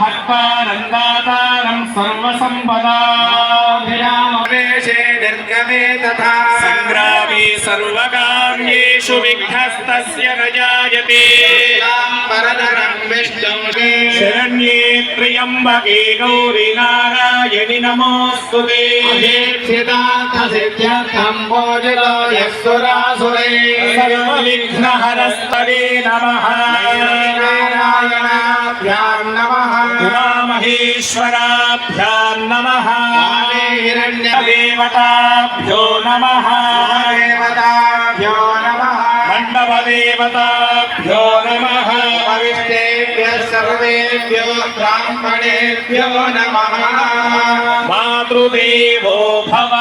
आपदामपहत्तारं सर्वसंपदा निर्गमे तथा संग्रामे सर्वकार्येषु विघ्नस्तस्य न जायते परतरं विष्णुं शरण्ये त्र्यम्बके गौरी नारायणि नमोऽस्तुते अधीक्षितार्थसिद्ध्यर्थं भोजनाय सुरासुरे सर्वविघ्नहरस्तवे नमः नारायणाभ्यां नमः उमामहेश्वराभ्यां नमः हिरण्यदेवताभ्यो नमः देवताभ्यो नमः मण्डपदेवताभ्यो नमः भविष्येभ्यः सर्वेभ्यो ब्राह्मणेभ्यो नमः मातृदेवो भव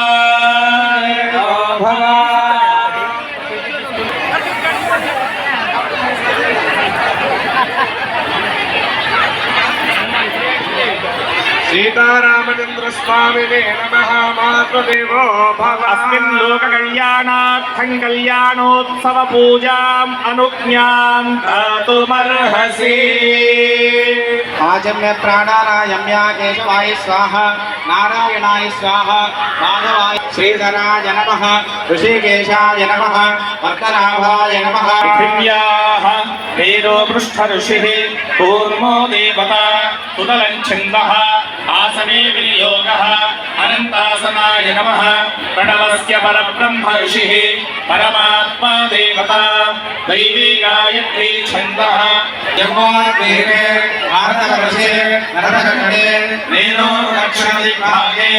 सीतारामचंद्र स्वामिने नमः मातृदेवो भव अस्मिन् लोक कल्याणार्थं कल्याणोत्सव पूजाम् अनुज्ञां दातुमर्हसि आजम्य प्राणानायम्या केशवाय स्वाहा नारायणाय स्वाहा माधवाय श्रीधराय नमः ऋषिकेशाय नमः वर्तनाभाय नमः पृथिव्याः वेदो पृष्ठ ऋषिः कूर्मो देवता सुतलं छन्दः आसने विनियोगः अनन्तासनाय नमः प्रणवस्य परब्रह्म ऋषिः परमात्मा देवता दैवी गायत्री छन्दः जम्बोद्वीपे भारतवर्षे नरकण्डे वेदो दक्षिणदिग्भागे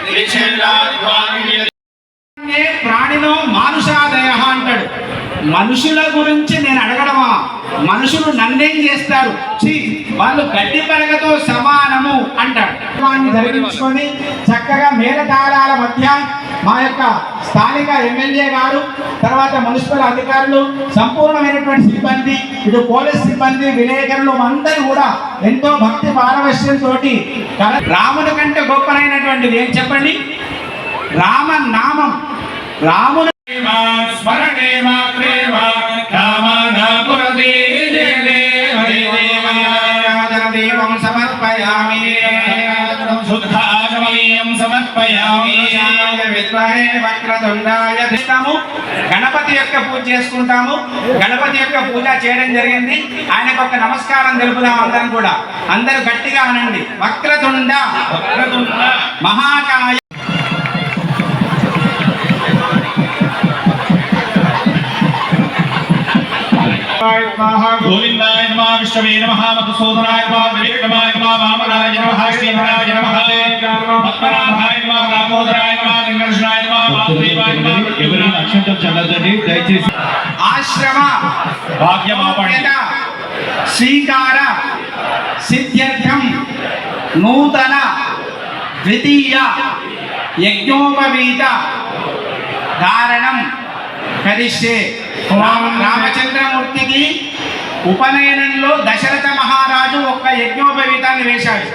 निरीक्षेलाध्वान्ये ప్రాణినో మానుషాదయ అంటాడు. మనుషుల గురించి నేను అడగడమా? మనుషులు నన్నేం చేస్తారు? వాళ్ళు గడ్డి పరగతో సమానము అంటాడు. ధరించుకొని చక్కగా మేళతాళాల మధ్య మా యొక్క స్థానిక ఎమ్మెల్యే గారు, తర్వాత మున్సిపల్ అధికారులు, సంపూర్ణమైనటువంటి సిబ్బంది, ఇటు పోలీస్ సిబ్బంది, విలేకరులు అందరూ కూడా ఎంతో భక్తి పారవశ్యంతో రాముని కంటే గొప్పనైనటువంటిది ఏం చెప్పండి? రామనామం. రాముని స్మరణే మాత్రే దేవం సమర్పయామి శుద్ధాచమనీయం సమర్పయామి విద్మహే వక్రతుండాయ ధిస్తము. గణపతి యొక్క పూజ చేసుకుంటాము. గణపతి యొక్క పూజ చేయడం జరిగింది. ఆయనకు ఒక నమస్కారం తెలుపుదాం అందరం కూడా. అందరూ గట్టిగా అనండి. వక్రతుండ మహాకాయ गोविंदाय नमः विष्णवे नमः मधुसूदनाय नमः विवेकमाय नमः वामनाय नमः श्रीधराय नमः पद्मनाभाय नमः दामोदराय नमः गंगाधराय नमः वासुदेवाय नमः ఎవరి అక్షంతం చల్లదండి దయచేసి ఆశ్రమ భాగ్యమాపణ శ్రీకార సిద్ధ్యర్థం నూతన ద్వితీయ యజ్ఞోపవీత ధారణం కరిష్యే. రామచంద్రమూర్తికి ఉపనయనంలో దశరథ మహారాజు ఒక్క యజ్ఞోపవీతాన్ని వేశాడు.